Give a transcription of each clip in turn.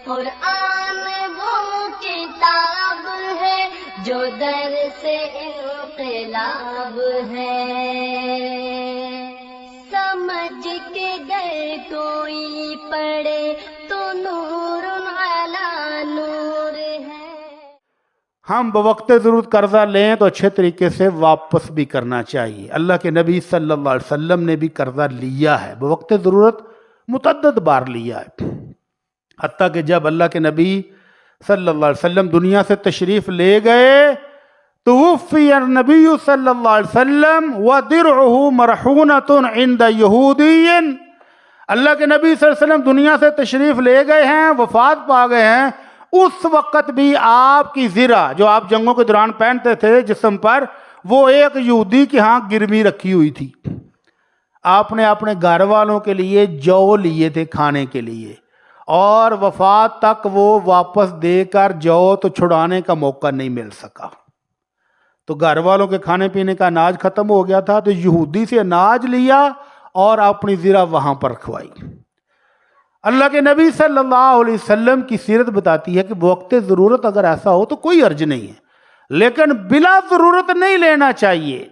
قرآن وہ کتاب ہے جو درس انقلاب ہے، سمجھ کے گر کوئی پڑھے تو نور علی نور ہے۔ ہم بوقت ضرورت قرضہ لیں تو اچھے طریقے سے واپس بھی کرنا چاہیے۔ اللہ کے نبی صلی اللہ علیہ وسلم نے بھی قرضہ لیا ہے، بوقت ضرورت متعدد بار لیا ہے، حتیٰ کہ جب اللہ کے نبی صلی اللہ علیہ وسلم دنیا سے تشریف لے گئے توفی النبی صلی اللہ علیہ وسلم ودرعہ مرحونۃ عند یہودی، اللہ کے نبی صلی اللہ علیہ وسلم دنیا سے تشریف لے گئے ہیں، وفات پا گئے ہیں، اس وقت بھی آپ کی زرہ جو آپ جنگوں کے دوران پہنتے تھے جسم پر، وہ ایک یہودی کے ہاں گروی رکھی ہوئی تھی۔ آپ نے اپنے گھر والوں کے لیے جو لیے تھے کھانے کے لیے، اور وفات تک وہ واپس دے کر جو تو چھڑانے کا موقع نہیں مل سکا، تو گھر والوں کے کھانے پینے کا اناج ختم ہو گیا تھا، تو یہودی سے اناج لیا اور اپنی زرہ وہاں پر رکھوائی۔ اللہ کے نبی صلی اللہ علیہ وسلم کی سیرت بتاتی ہے کہ وقت ضرورت اگر ایسا ہو تو کوئی حرج نہیں ہے، لیکن بلا ضرورت نہیں لینا چاہیے۔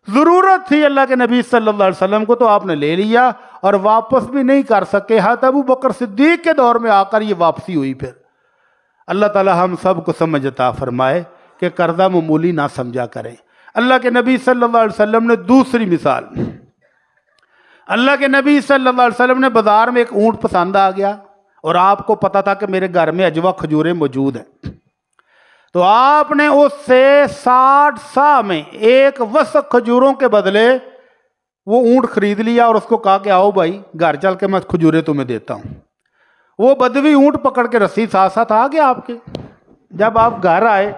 ضرورت تھی اللہ کے نبی صلی اللہ علیہ وسلم کو تو آپ نے لے لیا اور واپس بھی نہیں کر سکے، حضرت ابو بکر صدیق کے دور میں آ کر یہ واپسی ہوئی۔ پھر اللہ تعالی ہم سب کو سمجھ عطا فرمائے کہ قرضہ معمولی نہ سمجھا کریں۔ اللہ کے نبی صلی اللہ علیہ وسلم نے دوسری مثال، اللہ کے نبی صلی اللہ علیہ وسلم نے بازار میں ایک اونٹ پسند آ گیا، اور آپ کو پتا تھا کہ میرے گھر میں اجوا کھجوریں موجود ہیں، تو آپ نے اس سے 60 سا میں ایک وسق کھجوروں کے بدلے وہ اونٹ خرید لیا اور اس کو کہا کہ آؤ بھائی گھر چل کے میں کھجوریں تمہیں دیتا ہوں۔ وہ بدوی اونٹ پکڑ کے رسی ساتھ ساتھ آ گیا آپ کے۔ جب آپ گھر آئے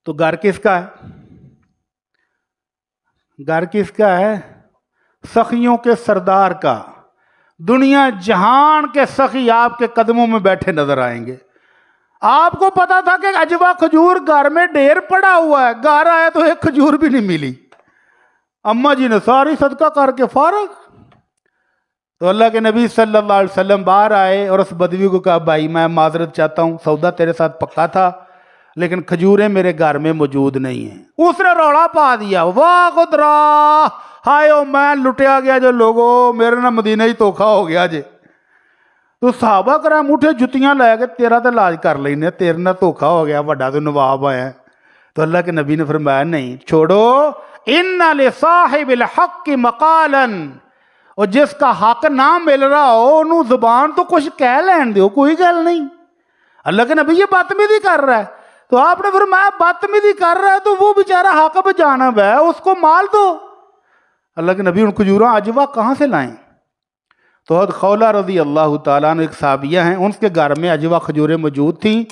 تو گھر کس کا ہے؟ گھر کس کا ہے؟ سخیوں کے سردار کا۔ دنیا جہان کے سخی آپ کے قدموں میں بیٹھے نظر آئیں گے۔ آپ کو پتا تھا کہ اجوا کھجور گھر میں ڈھیر پڑا ہوا ہے، گھر آئے تو ایک کھجور بھی نہیں ملی، اماں جی نے ساری صدقہ کر کے فارغ۔ تو اللہ کے نبی صلی اللہ علیہ وسلم باہر آئے اور اس بدوی کو کہا بھائی میں معذرت چاہتا ہوں، سودا تیرے ساتھ پکا تھا لیکن کھجوریں میرے گھر میں موجود نہیں ہیں۔ اس نے روڑا پا دیا، واہ خدرا، ہائے او میں لٹیا گیا جو لوگو، میرے نہ مدینہ ہی دھوکھا ہو گیا جے۔ تو صحابہ کرام اٹھے جتیاں لے کے تیرا تو علاج کر لینے، تیرے نہ دھوکھا ہو گیا، بڑا تو نواب آیا ہے۔ تو اللہ کے نبی نے فرمایا نہیں چھوڑو، ان لصاحب الحق مقالا، اور جس کا حق نہ مل رہا ہو انہوں زبان تو کچھ کہہ لین دیو، کوئی گل نہیں۔ اللہ کے نبی یہ بدتمیزی کر رہا ہے، تو آپ نے فرمایا بدتمیزی کر رہا ہے تو وہ بیچارہ حق پہ جانب ہے، اس کو مال دو۔ اللہ کے نبی ان کھجوراں اجوا کہاں سے لائیں؟ تو حضرت خولہ رضی اللہ تعالیٰ عنہ ایک صحابیہ ہیں، ان کے گھر میں اجوا کھجوریں موجود تھیں۔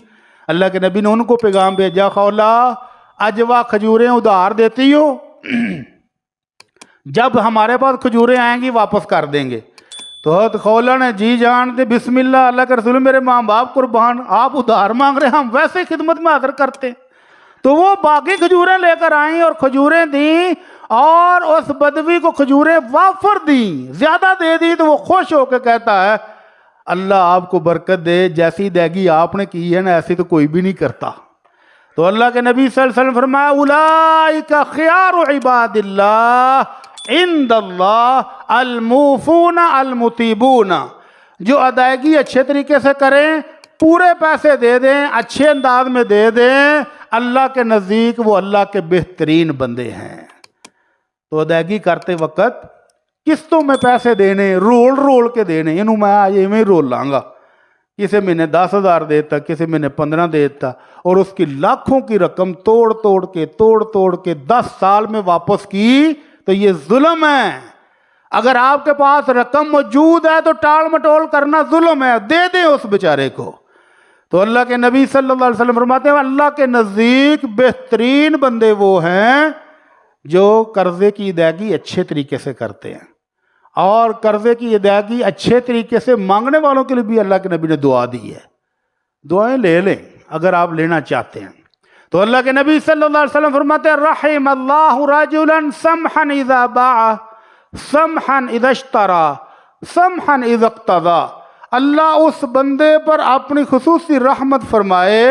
اللہ کے نبی نے ان کو پیغام بھیجا، خولہ اجوا کھجوریں ادھار دیتی ہو، جب ہمارے پاس کھجوریں آئیں گی واپس کر دیں گے۔ تو حضرت خولہ نے جی جان دے، بسم اللہ، اللہ کے رسول میرے ماں باپ قربان، آپ ادھار مانگ رہے ہیں، ہم ویسے خدمت میں حاضر کرتے ہیں۔ تو وہ باقی کھجوریں لے کر آئیں اور کھجوریں دیں، اور اس بدوی کو کھجوریں وافر دیں، زیادہ دے دی، تو وہ خوش ہو کے کہتا ہے اللہ آپ کو برکت دے، جیسی ادائیگی آپ نے کی ہے نا ایسی تو کوئی بھی نہیں کرتا۔ تو اللہ کے نبی صلی اللہ علیہ وسلم فرمایا اولئک خیار عباد اللہ عند اللہ الموفون المطیبون، جو ادائیگی اچھے طریقے سے کریں، پورے پیسے دے دیں، اچھے انداز میں دے دیں، اللہ کے نزدیک وہ اللہ کے بہترین بندے ہیں۔ تو ادائیگی کرتے وقت قسطوں میں پیسے دینے، رول کے دینے، انہوں میں آج ایویں رول لانگا، کسی مہینے 10,000 دیتا، کسی مہینے 15 دیتا، اور اس کی لاکھوں کی رقم توڑ کے 10 سال میں واپس کی، تو یہ ظلم ہے۔ اگر آپ کے پاس رقم موجود ہے تو ٹال مٹول کرنا ظلم ہے، دے دیں اس بیچارے کو۔ تو اللہ کے نبی صلی اللہ علیہ وسلم فرماتے ہیں اللہ کے نزدیک بہترین بندے وہ ہیں جو قرضے کی ادائیگی اچھے طریقے سے کرتے ہیں، اور قرضے کی ادائیگی اچھے طریقے سے مانگنے والوں کے لیے بھی اللہ کے نبی نے دعا دی ہے، دعائیں لے لیں اگر آپ لینا چاہتے ہیں۔ تو اللہ کے نبی صلی اللہ علیہ وسلم فرماتے ہیں رحم اللہ رجلا سمحا اذا باع سمحا اذا اشترى سمحا اذا اقتضى، اللہ اس بندے پر اپنی خصوصی رحمت فرمائے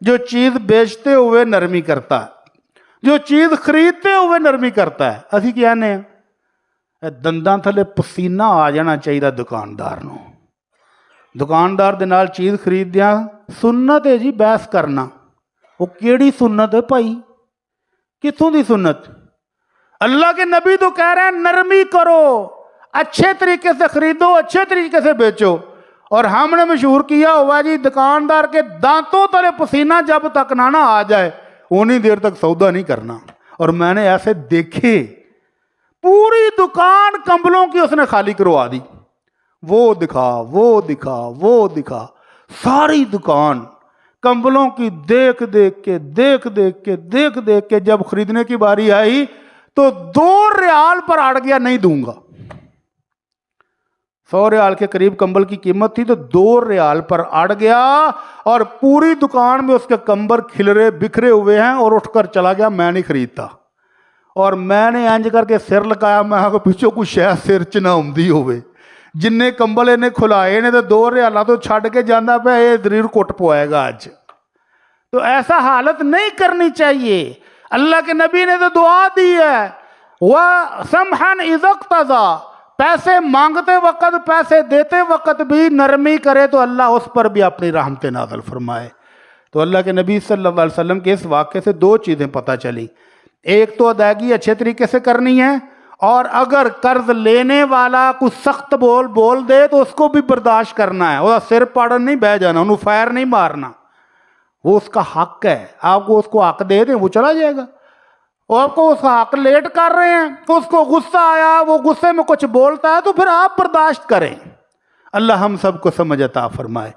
جو چیز بیچتے ہوئے نرمی کرتا ہے، جو چیز خریدتے ہوئے نرمی کرتا ہے۔ اسی کہنے ہیں دنداں تھلے پسینہ آ جانا چاہیے دکاندار نو۔ دکاندار دے نال چیز خرید دیا، سنت ہے جی بحث کرنا۔ وہ کیڑی سنت ہے بھائی؟ کتوں دی سنت؟ اللہ کے نبی تو کہہ رہے ہیں نرمی کرو، اچھے طریقے سے خریدو، اچھے طریقے سے بیچو۔ اور ہم نے مشہور کیا ہوا جی دکاندار کے دانتوں تلے پسینہ جب تک نہ آ جائے انہی دیر تک سودا نہیں کرنا۔ اور میں نے ایسے دیکھے، پوری دکان کمبلوں کی اس نے خالی کروا دی، وہ دکھا وہ دکھا وہ دکھا، ساری دکان کمبلوں کی دیکھ دیکھ کے جب خریدنے کی باری آئی تو 2 ریال پر اڑ گیا، نہیں دوں گا۔ 100 ریال کے قریب کمبل کی قیمت تھی تو 2 ریال پر اڑ گیا، اور پوری دکان میں اس کے کمبل کھلرے بکھرے ہوئے ہیں، اور اٹھ کر چلا گیا، میں نہیں خریدتا۔ اور میں نے انج کر کے سر لگایا، میں کو پیچھے کچھ شاید سر چ نہ آمدی ہوئے، جن کمبل انہیں کھلائے نے تو 2 ریال تو چھڈ کے جانا پہ، یہ ضرور کٹ پوائے گا اج۔ تو ایسا حالت نہیں کرنی چاہیے۔ اللہ کے نبی نے تو دعا دی ہے، وَسَمْحًا إِذَا اقْتَضَىٰ، پیسے مانگتے وقت، پیسے دیتے وقت بھی نرمی کرے تو اللہ اس پر بھی اپنی رحمت نازل فرمائے۔ تو اللہ کے نبی صلی اللہ علیہ وسلم کے اس واقعے سے 2 چیزیں پتہ چلی۔ ایک تو ادائیگی اچھے طریقے سے کرنی ہے، اور اگر قرض لینے والا کچھ سخت بول دے تو اس کو بھی برداشت کرنا ہے، وہ سر پاڑن نہیں بہ جانا، انہوں فائر نہیں مارنا، وہ اس کا حق ہے۔ آپ کو اس کو حق دے دیں، وہ چلا جائے گا۔ اور آپ کو اس کا حق لیٹ کر رہے ہیں، اس کو غصہ آیا، وہ غصے میں کچھ بولتا ہے تو پھر آپ برداشت کریں۔ اللہ ہم سب کو سمجھ عطا فرمائے۔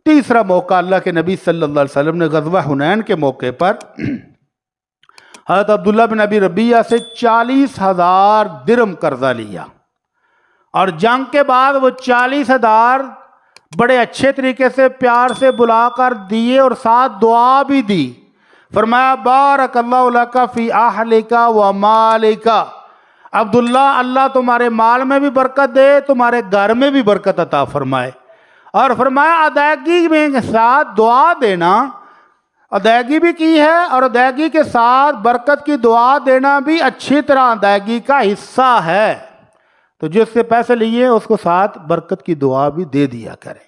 تیسرا موقع اللہ کے نبی صلی اللہ علیہ وسلم نے غزوہ حنین کے موقع پر حضرت عبداللہ بن ابی ربیعہ سے 40,000 درہم قرضہ لیا، اور جنگ کے بعد وہ 40,000 بڑے اچھے طریقے سے پیار سے بلا کر دیے، اور ساتھ دعا بھی دی۔ فرمایا بارک اللہ لک فی اہلک و مالک، عبداللہ اللہ تمہارے مال میں بھی برکت دے، تمہارے گھر میں بھی برکت عطا فرمائے۔ اور فرمایا ادائیگی میں ساتھ دعا دینا، ادائیگی بھی کی ہے، اور ادائیگی کے ساتھ برکت کی دعا دینا بھی اچھی طرح ادائیگی کا حصہ ہے۔ تو جس سے پیسے لیے اس کو ساتھ برکت کی دعا بھی دے دیا کریں۔